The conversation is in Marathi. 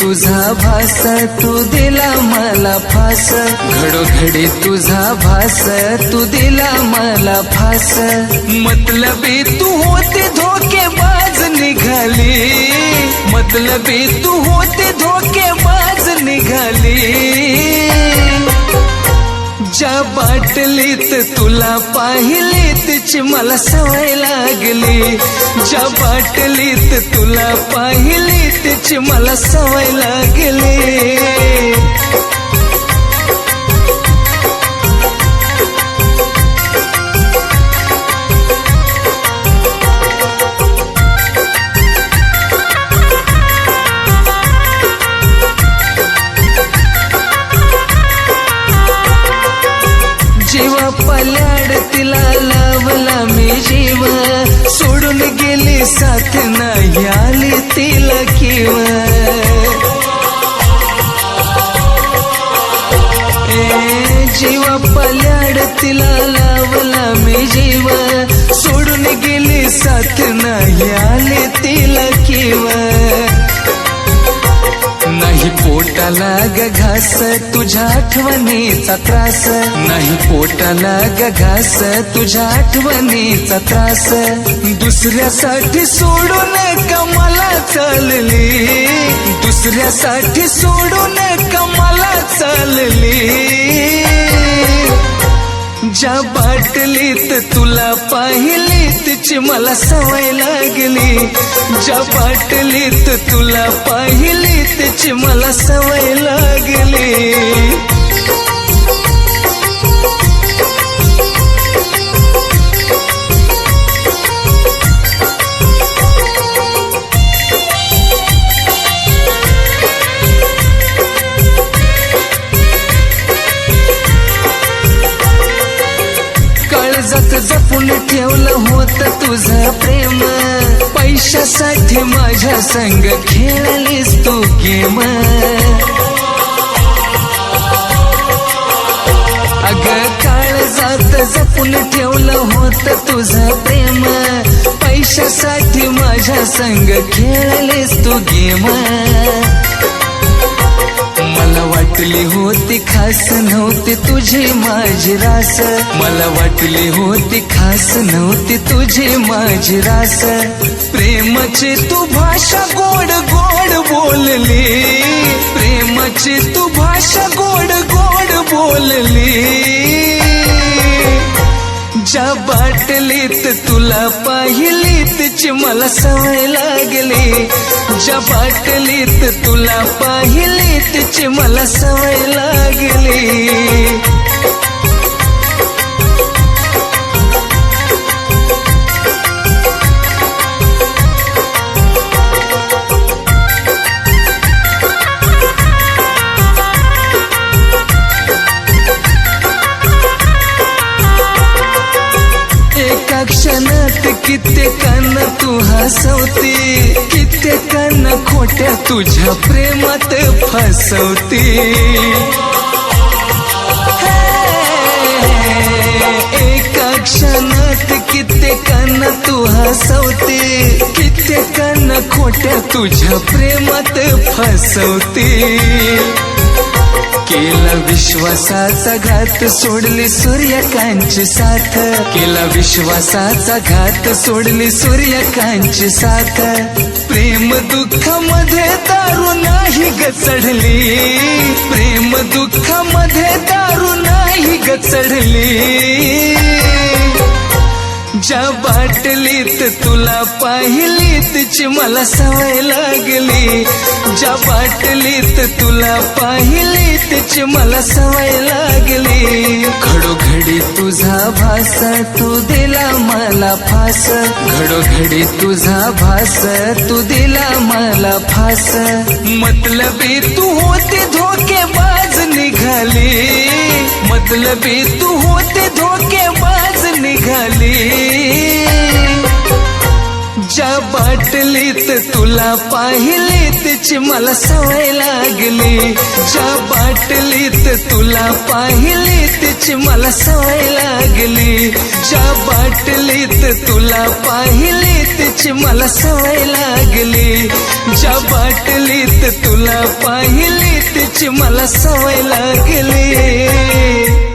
तुझा भास तू दिला मला फास, घडोघडी तुझा भास तू दिला मला फास। मतलबी तू होती धोकेबाज निघाली, मतलबी तू होती धोकेबाज निघाली। ज्या बाटलीत तुला पाहिली तिची मला सवय लागली, ज्या बाटलीत तुला पाहिली तिची मला सवय लागली। जीवा पल्याड तिला लावला मी जीव, सोडून गेली साथ नाही आली तिला किव। जीवा पल्याड तिला लावला मी जीव, सोडून गेली साथ नाही आली तिला किव। नाही पोटाला ग घास तुझ्या आठवणीचा त्रास, नाही पोटाला ग घास तुझ्या आठवणीचा त्रास। दुसऱ्यासाठी सोडून कमाला चालली, दुसऱ्यासाठी सोडून कमाला चालली। ज्या बाटलीत तुला पाहिली तिची मला सवय लागली, ज्या बाटलीत तुला पाहिली तिची मला सवय लागली। जपून ठेवलं होत तुझं प्रेम, पैशासाठी माझ्या संग खेळलीस तू गेम। अग काळजात जपून ठेवलं होत तुझं प्रेम, पैशासाठी माझ्या संग खेळलीस तू गेम। मला वाटली होती खास नव्हती तुझी माझी रास, मला वाटली होती खास नव्हती तुझी माझी रास। प्रेमाची तू भाषा गोड गोड बोलली, प्रेमाची तू भाषा गोड गोड बोलली। ज्या बाटलीत तुला पाहिली तिची मला सवय लागली, ज्या बाटलीत तुला पाहिली तिची मला सवय लागली। क्षणात कित्येकांना तू हसवती, कित्येकांना खोट्या तुझ्या प्रेमात फसवती। एका क्षणात कित्येकांना तू हसवती, कित्येकांना खोट्या तुझ्या प्रेमात फसवती। केला विश्वासाचा घात सोडली सूर्यकांची साथ, केला विश्वासाचा घात सोडली सूर्यकांची साथ। प्रेम दुःखामध्ये दारू नाही ग चढली, प्रेम दुःखामध्ये दारू नाही ग चढली। ज्या बाटलीत तुला पाहिली तिची मला सवय लागली, ज्या बाटलीत तुला पाहिली तिची मला सवय लागली। घडोघडी तुझा भास तू दिला मला फास, घडोघडी तुझा भास तू दिला मला फास। मतलबी तू होती धोकेबाज निघाली, मतलबी तू होती धोकेबाज निघाली। ज्या बाटलीत तुला पाहिली तिची मला सवय लागली, ज्या बाटलीत तुला पाहिली तिची मला सवय लागली। ज्या बाटलीत तुला पाहिली तिची मला सवय लागली, ज्या बाटलीत तुला पाहिली तिची मला सवय लागली.